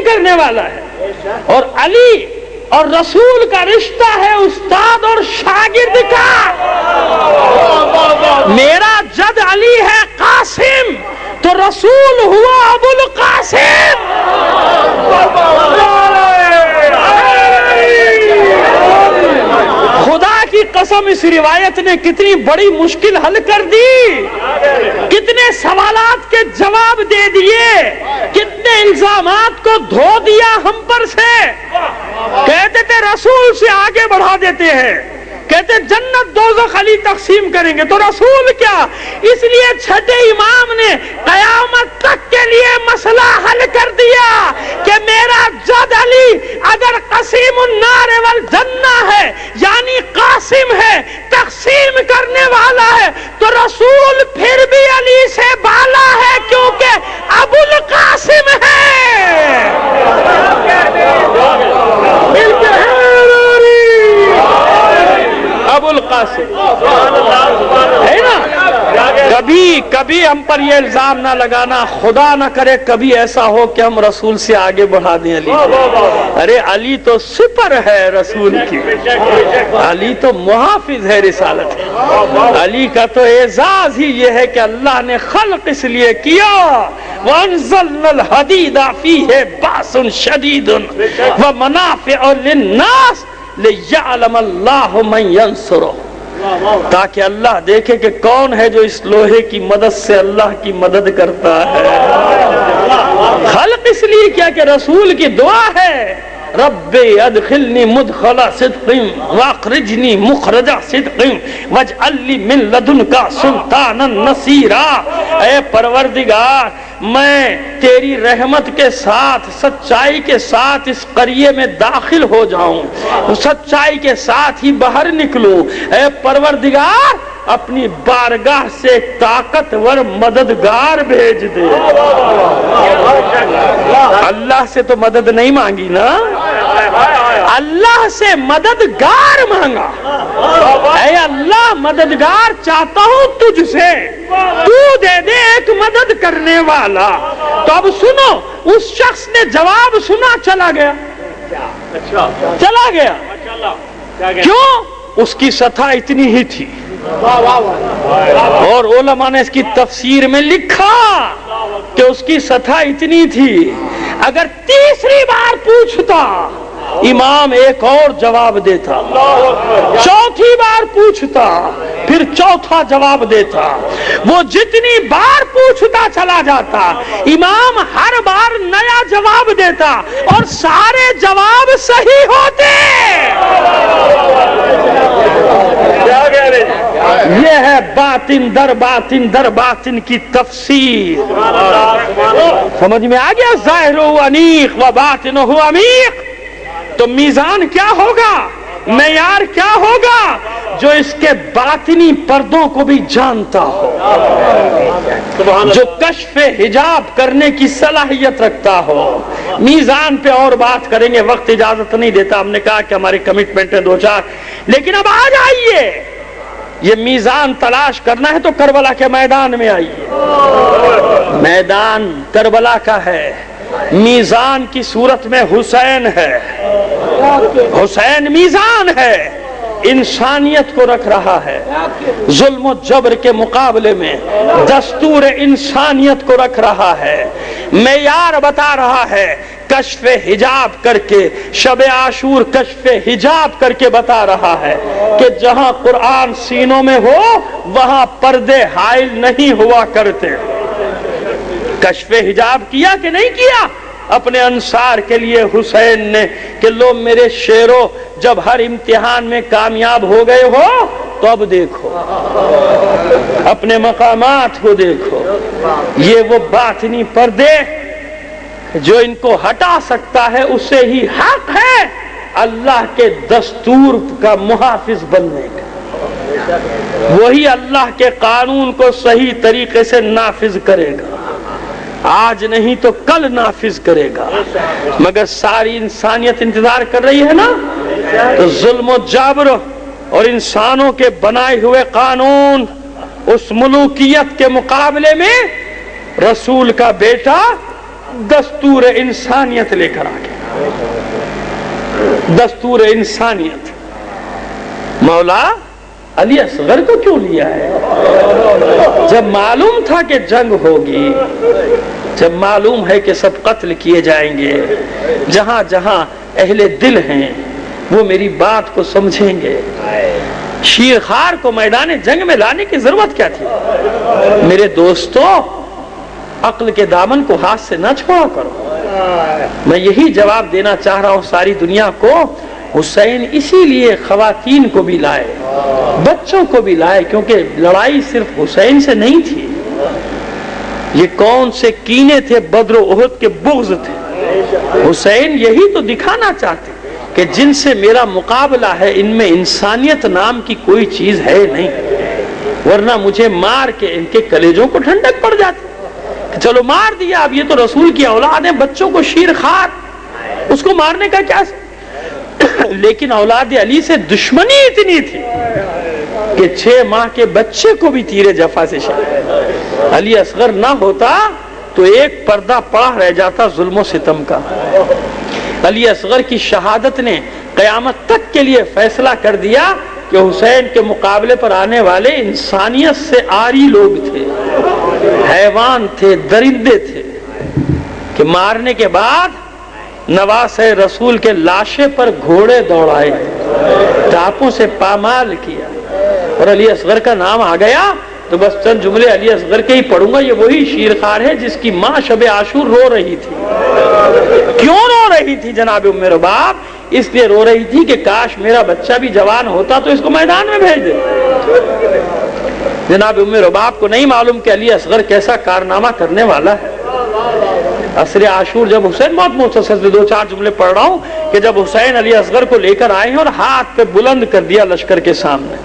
کرنے والا ہے. اور علی اور رسول کا رشتہ ہے استاد اور شاگرد کا. میرا جد علی ہے قاسم تو رسول ہوا ابو القاسم. خدا کی قسم اس روایت نے کتنی بڑی مشکل حل کر دی, کتنے سوالات کے جواب دے دیے, کتنے الزامات کو دھو دیا ہم پر سے. کہتے تھے رسول سے آگے بڑھا دیتے ہیں, کہتے جنت دوزخ علی تقسیم کریں گے, تو رسول کیا. اس لیے چھٹے امام نے قیامت تک کے لیے مسئلہ حل کر دیا کہ میرا جد علی اگر قسیم النار والجنہ ہے یعنی قاسم ہے, تقسیم کرنے والا ہے, تو رسول پھر بھی علی سے بالا ہے کیونکہ ابو القاسم ہے. ابو القاسم ہے نا. کبھی ہم پر یہ الزام نہ لگانا, خدا نہ کرے کبھی ایسا ہو کہ ہم رسول سے آگے بڑھا دیں علی. ارے علی تو سپر ہے رسول کی, علی تو محافظ ہے رسالت. علی کا تو اعزاز ہی یہ ہے کہ اللہ نے خلق اس لیے کیا, وَأَنزَلْنَا الْحَدِيدَ فِيهِ بَأْسٌ شَدِيدٌ وَمَنَافِعُ لِلنَّاسِ لِيَعْلَمَ اللَّهُ مَن يَنصُرُهُ, تاکہ اللہ دیکھے کہ کون ہے جو اس لوہے کی مدد سے اللہ کی مدد کرتا ہے. خلق اس لیے کیا کہ رسول کی دعا ہے, رب ادخلنی مدخل صدق واخرجنی مخرج صدق واجعل لی من لدنک سلطانا نصیرا. اے پروردگار, میں تیری رحمت کے ساتھ سچائی کے ساتھ اس قریے میں داخل ہو جاؤں, سچائی کے ساتھ ہی باہر نکلوں. اے پروردگار, اپنی بارگاہ سے ایک طاقتور مددگار بھیج دے. اللہ سے تو مدد نہیں مانگی نا, اللہ سے مددگار مانگا. اے اللہ, مددگار چاہتا ہوں تجھ سے, تو دے دے ایک مدد کرنے والا. تو اب سنو, اس شخص نے جواب سنا, چلا گیا. چلا گیا کیوں؟ اس کی سطح اتنی ہی تھی. اور علماء نے اس کی تفسیر میں لکھا کہ اس کی سطح اتنی تھی, اگر تیسری بار پوچھتا امام ایک اور جواب دیتا, چوتھی بار پوچھتا پھر چوتھا جواب دیتا. وہ جتنی بار پوچھتا چلا جاتا, امام ہر بار نیا جواب دیتا اور سارے جواب صحیح ہوتے. یہ ہے باطن در باطن در باطن کی تفسیر. سمجھ میں آ گیا؟ ظاہر و انیق و باطن و عمیق. تو میزان کیا ہوگا, معیار کیا ہوگا؟ جو اس کے باطنی پردوں کو بھی جانتا ہو, جو کشف حجاب کرنے کی صلاحیت رکھتا ہو. میزان پہ اور بات کریں گے, وقت اجازت نہیں دیتا. ہم نے کہا کہ ہماری کمٹمنٹ ہے 2-4, لیکن اب آ جائیے. یہ میزان تلاش کرنا ہے تو کربلا کے میدان میں آئیے. میدان کربلا کا ہے, میزان کی صورت میں حسین ہے. حسین میزان ہے, انسانیت کو رکھ رہا ہے. ظلم و جبر کے مقابلے میں دستور انسانیت کو رکھ رہا ہے. معیار بتا رہا ہے, کشف حجاب کر کے, شب عاشور کشف حجاب کر کے بتا رہا ہے کہ جہاں قرآن سینوں میں ہو وہاں پردے حائل نہیں ہوا کرتے. کشف حجاب کیا کہ نہیں کیا اپنے انصار کے لیے حسین نے, کہ لو میرے شیرو, جب ہر امتحان میں کامیاب ہو گئے ہو تو اب دیکھو, اپنے مقامات کو دیکھو. یہ وہ باطنی پردے جو ان کو ہٹا سکتا ہے, اسے ہی حق ہے اللہ کے دستور کا محافظ بننے کا. وہی اللہ کے قانون کو صحیح طریقے سے نافذ کرے گا, آج نہیں تو کل نافذ کرے گا. مگر ساری انسانیت انتظار کر رہی ہے نا. تو ظلم و جبر اور انسانوں کے بنائے ہوئے قانون, اس ملوکیت کے مقابلے میں رسول کا بیٹا دستور انسانیت لے کر آ گیا، دستور انسانیت۔ مولا علی اصغر کو کیوں لیا ہے؟ جب معلوم تھا کہ جنگ ہوگی، جب معلوم ہے کہ سب قتل کیے جائیں گے، جہاں جہاں اہل دل ہیں وہ میری بات کو سمجھیں گے، شیر خار کو میدان جنگ میں لانے کی ضرورت کیا تھی؟ میرے دوستو، عقل کے دامن کو ہاتھ سے نہ چھوڑا کرو۔ میں یہی جواب دینا چاہ رہا ہوں ساری دنیا کو۔ حسین اسی لیے خواتین کو بھی لائے، بچوں کو بھی لائے، کیونکہ لڑائی صرف حسین سے نہیں تھی، یہ کون سے کینے تھے، بدر و احد کے بغض تھے۔ حسین یہی تو دکھانا چاہتے کہ جن سے میرا مقابلہ ہے ان میں انسانیت نام کی کوئی چیز ہے نہیں، ورنہ مجھے مار کے ان کے کلیجوں کو ٹھنڈک پڑ جاتی۔ چلو مار دیا، اب یہ تو رسول کی اولاد ہے، بچوں کو شیر خار، اس کو مارنے کا کیا؟ لیکن اولاد علی سے دشمنی اتنی تھی کہ 6 ماہ کے بچے کو بھی تیر جفا سے شہید۔ علی اصغر نہ ہوتا تو ایک پردہ پڑا رہ جاتا ظلم و ستم کا۔ علی اصغر کی شہادت نے قیامت تک کے لیے فیصلہ کر دیا کہ حسین کے مقابلے پر آنے والے انسانیت سے عاری لوگ تھے، حیوان تھے، درندے تھے، کہ مارنے کے بعد نواز رسول کے لاشے پر گھوڑے دوڑائے، ٹاپوں سے پامال کیا، اور علی اصغر کا نام آ گیا تو بس چند جملے علی اصغر کے ہی پڑھوں گا۔ یہ وہی شیرخوار ہے جس کی ماں شب عاشور رو رہی تھی۔ کیوں رو رہی تھی جناب ام رباب؟ اس لیے رو رہی تھی کہ کاش میرا بچہ بھی جوان ہوتا تو اس کو میدان میں بھیج دے۔ جناب ام رباب کو نہیں معلوم کہ علی اصغر کیسا کارنامہ کرنے والا ہے۔ عصر عاشور جب حسین، بہت مختصر سے 2-4 جملے پڑھ رہا ہوں، کہ جب حسین علی اصغر کو لے کر آئے ہیں اور ہاتھ پہ بلند کر دیا لشکر کے سامنے،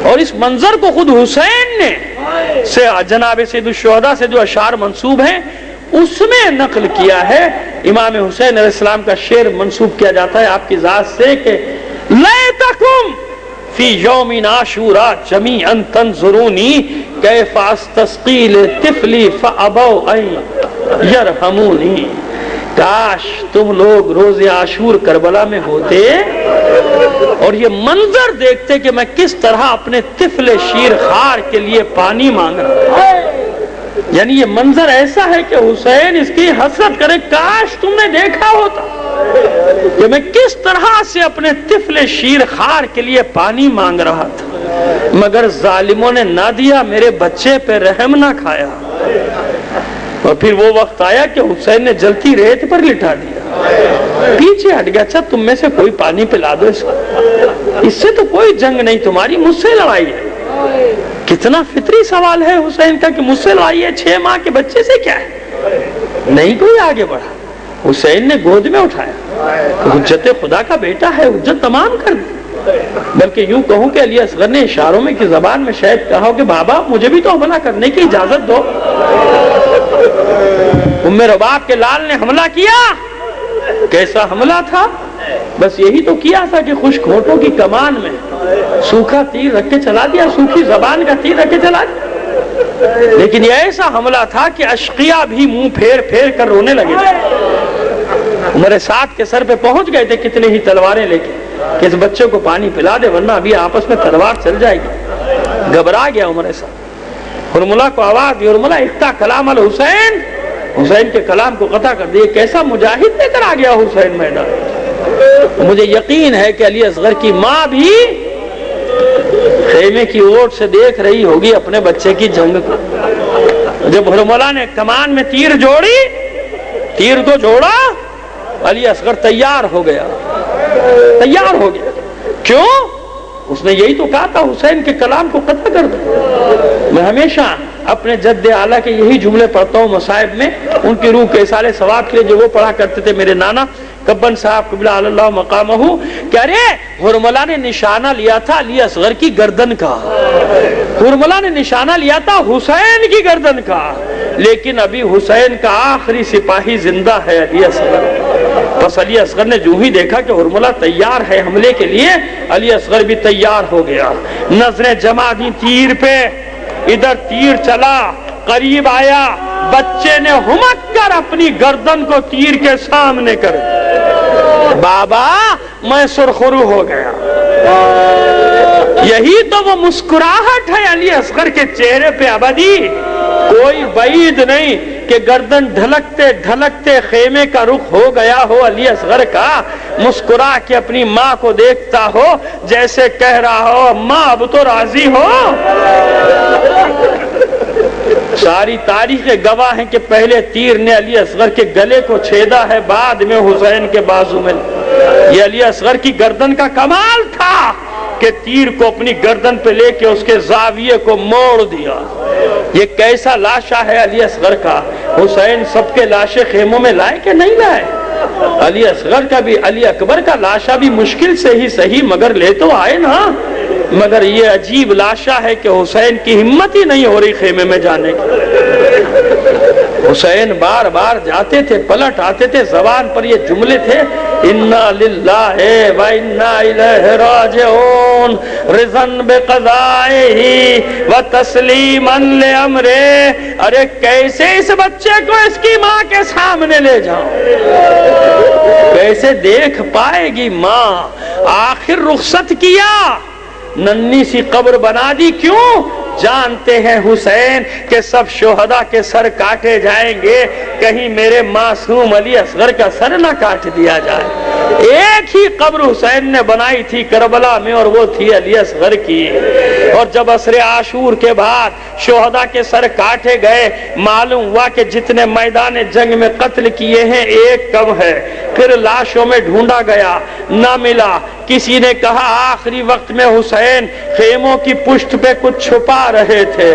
اور اس منظر کو خود حسین نے سے جناب سید الشہداء سے جو اشعار منسوب ہیں اس میں نقل کیا ہے۔ امام حسین علیہ السلام کا شعر منسوب کیا جاتا ہے آپ کی ذات سے کہ لیتکم فی یوم عاشوراء جمیعا تنظرونی کیف استسقی لطفلی فابوا ان یرحمونی۔ کاش تم لوگ روز عاشور کربلا میں ہوتے اور یہ منظر دیکھتے کہ میں کس طرح اپنے طفل شیر خار کے لیے پانی مانگ رہا ہوں۔ یعنی یہ منظر ایسا ہے کہ حسین اس کی حسرت کرے، کاش تم نے دیکھا ہوتا کہ میں کس طرح سے اپنے طفل شیر خار کے لیے پانی مانگ رہا تھا، مگر ظالموں نے نہ دیا، میرے بچے پہ رحم نہ کھایا۔ اور پھر وہ وقت آیا کہ حسین نے جلتی ریت پر لٹا دیا، پیچھے ہٹ گیا، اچھا تم میں سے کوئی پانی پلا دو اس کو، اس سے تو کوئی جنگ نہیں، تمہاری مجھ سے لڑائی ہے۔ کتنا فطری سوال ہے حسین کا کہ مجھ سے لڑائی ہے، 6 ماہ کے بچے سے کیا ہے؟ نہیں کوئی آگے بڑھا، حسین نے گود میں اٹھایا، حجت خدا کا بیٹا ہے، حجت تمام کر دی۔ بلکہ یوں کہوں کہ علی اصغر نے اشاروں میں کی زبان میں شاید کہا ہو کہ بابا مجھے بھی تو حملہ کرنے کی اجازت دو۔ ام رباب کے لال نے حملہ کیا، کیسا حملہ تھا؟ بس یہی تو کیا تھا کہ خشک ہونٹوں کی کمان میں سوکھا تیر رکھ کے چلا دیا، سوکھی زبان کا تیر رکھ کے چلا دیا۔ لیکن یہ ایسا حملہ تھا کہ اشقیاء بھی منہ پھیر پھیر کر رونے لگے تھے۔ عمر سعد کے سر پہ پہنچ گئے تھے کتنے ہی تلواریں لے کے کہ اس بچے کو پانی پلا دے ورنہ ابھی آپس میں تلوار چل جائے گی۔ گھبرا گیا عمر سعد، حرملہ کو آواز دی، حرملہ اقطع کلام الحسین، حسین کے کلام کو قطع کر دیا۔ کیسا مجاہد لے کر آ گیا حسین میدان۔ مجھے یقین ہے کہ علی اصغر کی ماں بھی خیمے کی اوٹ سے دیکھ رہی ہوگی اپنے بچے کی جنگ کو۔ جب حرملہ نے کمان میں تیر جوڑی، تیر کو جوڑا، علی اصغر تیار ہو گیا، تیار ہو گیا۔ کیوں؟ اس نے یہی تو کہا تھا حسین کے کلام کو قطع کر دو۔ میں ہمیشہ اپنے جد اعلیٰ کے یہی جملے پڑھتا ہوں مصائب میں، ان کی روح کے اصالے ثواب کے لیے جو وہ پڑھا کرتے تھے میرے نانا کبن صاحب قبلہ اللہ مقامہ، کہ ارے حرملہ نے نشانہ لیا تھا علی اصغر کی گردن کا، حرملہ نے نشانہ لیا تھا حسین کی گردن کا، لیکن ابھی حسین کا آخری سپاہی زندہ ہے علی اصغر۔ بس علی اصغر نے جو ہی دیکھا کہ حرملہ تیار ہے حملے کے لیے، علی اصغر بھی تیار ہو گیا، نظریں جمع دی تیر پہ، ادھر تیر چلا، قریب آیا، بچے نے ہمک کر اپنی گردن کو تیر کے سامنے کر دیا۔ بابا میں سرخرو ہو گیا۔ یہی تو وہ مسکراہٹ ہے علی اصغر کے چہرے پہ ابدی۔ کوئی بعید نہیں کہ گردن ڈھلکتے ڈھلکتے خیمے کا رخ ہو گیا ہو علی اصغر کا، مسکرا کے اپنی ماں کو دیکھتا ہو جیسے کہہ رہا ہو ماں اب تو راضی ہو۔ ساری تاریخ گواہ ہیں کہ پہلے تیر نے علی اصغر کے گلے کو چھیدا ہے، بعد میں حسین کے بازو میں۔ یہ علی اصغر کی گردن کا کمال تھا کہ تیر کو اپنی گردن پہ لے کے اس کے زاویے کو موڑ دیا۔ یہ کیسا لاشا ہے علی اصغر کا۔ حسین سب کے لاشیں خیموں میں لائے کہ نہیں لائے؟ علی اصغر کا بھی، علی اکبر کا لاشا بھی مشکل سے ہی صحیح مگر لے تو آئے نا۔ مگر یہ عجیب لاشا ہے کہ حسین کی ہمت ہی نہیں ہو رہی خیمے میں جانے کی۔ حسین بار بار جاتے تھے، پلٹ آتے تھے، زبان پر یہ جملے تھے، انا للہ و انا الیہ راجعون رضا بقضائہ و تسلیما لامرہ۔ ارے کیسے اس بچے کو اس کی ماں کے سامنے لے جاؤں؟ کیسے دیکھ پائے گی ماں؟ آخر رخصت کیا، ننھی سی قبر بنا دی۔ کیوں؟ جانتے ہیں حسین کہ سب شہداء کے سر کاٹے جائیں گے، کہیں میرے معصوم علی اصغر کا سر نہ کاٹ دیا جائے۔ ایک ہی قبر حسین نے بنائی تھی کربلا میں، اور وہ تھی علی اصغر کی۔ اور جب عصر عاشور کے بعد شہداء کے سر کاٹے گئے، معلوم ہوا کہ جتنے میدان جنگ میں قتل کیے ہیں ایک کم ہے۔ پھر لاشوں میں ڈھونڈا گیا، نہ ملا۔ کسی نے کہا آخری وقت میں حسین خیموں کی پشت پہ کچھ چھپا رہے تھے،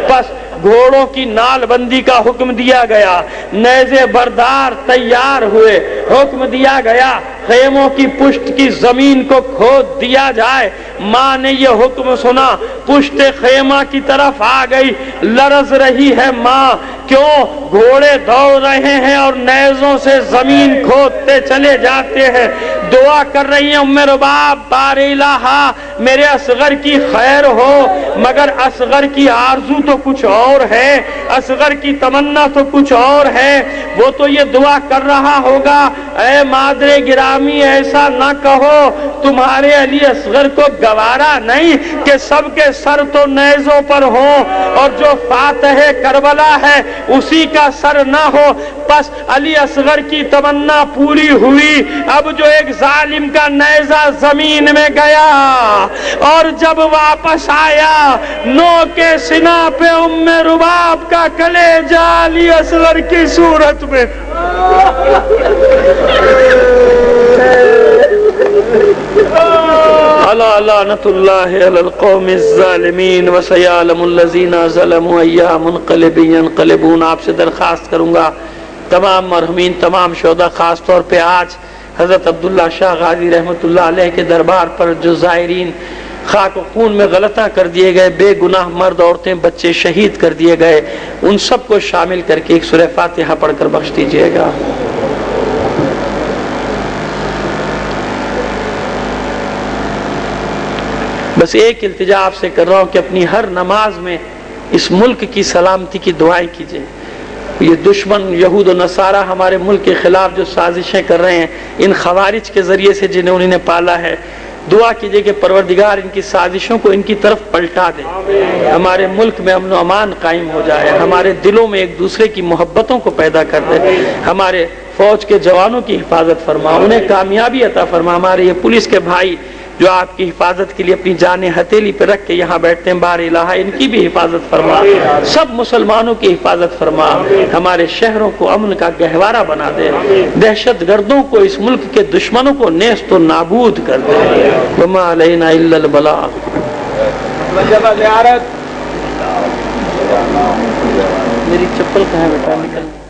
بس گھوڑوں کی نال بندی کا حکم دیا گیا، نیزے بردار تیار ہوئے، حکم دیا گیا خیموں کی پشت کی زمین کو کھود دیا جائے۔ ماں نے یہ حکم سنا، پشت خیمہ کی طرف آ گئی، لرز رہی ہے ماں۔ کیوں؟ گھوڑے دوڑ رہے ہیں اور نیزوں سے زمین کھودتے چلے جاتے ہیں۔ دعا کر رہی ہیں ام رباب بار الہا میرے اصغر کی خیر ہو، مگر اصغر کی آرزو تو کچھ اور ہے، اصغر کی تمنا تو کچھ اور ہے۔ وہ تو یہ دعا کر رہا ہوگا اے مادر گرامی ایسا نہ کہو، تمہارے علی اصغر کو گوارا نہیں کہ سب کے سر تو نیزوں پر ہوں، اور جو فاتح کربلا ہے اسی کا سر نہ ہو۔ بس علی اصغر کی تمنا پوری ہوئی۔ اب جو ایک ظالم کا نیزہ زمین میں گیا اور جب واپس آیا، نو کے سنا پہ ام رباب کا کلیجہ علی اصغر کی صورت میں۔ الا لعنت اللہ علی القوم الظالمین وسیعلم الذین ظلموا ای منقلب ینقلبون۔ آپ سے درخواست کروں گا تمام مرحومین، تمام شہداء، خاص طور پہ آج حضرت عبداللہ شاہ غازی رحمۃ اللہ علیہ کے دربار پر جو زائرین خاک و خون میں غلطاں کر دیے گئے، بے گناہ مرد عورتیں بچے شہید کر دیے گئے، ان سب کو شامل کر کے ایک سورہ فاتحہ پڑھ کر بخش دیجیے گا۔ بس ایک التجا آپ سے کر رہا ہوں کہ اپنی ہر نماز میں اس ملک کی سلامتی کی دعائیں کیجیے۔ یہ دشمن یہود و نصارہ ہمارے ملک کے خلاف جو سازشیں کر رہے ہیں، ان خوارج کے ذریعے سے جنہیں انہوں نے پالا ہے، دعا کیجئے کہ پروردگار ان کی سازشوں کو ان کی طرف پلٹا دے، ہمارے ملک میں امن و امان قائم ہو جائے، ہمارے دلوں میں ایک دوسرے کی محبتوں کو پیدا کر دے، ہمارے فوج کے جوانوں کی حفاظت فرما، انہیں کامیابی عطا فرما، ہمارے یہ پولیس کے بھائی جو آپ کی حفاظت کے لیے اپنی جانیں ہتھیلی پہ رکھ کے یہاں بیٹھتے ہیں، بار الہ ان کی بھی حفاظت فرما، سب مسلمانوں کی حفاظت فرما، ہمارے شہروں کو امن کا گہوارہ بنا دے، دہشت گردوں کو، اس ملک کے دشمنوں کو نیست و نابود کر دے۔ وما علینا الا البلاغ۔ میری چپل کہاں ہے بیٹا؟ نکل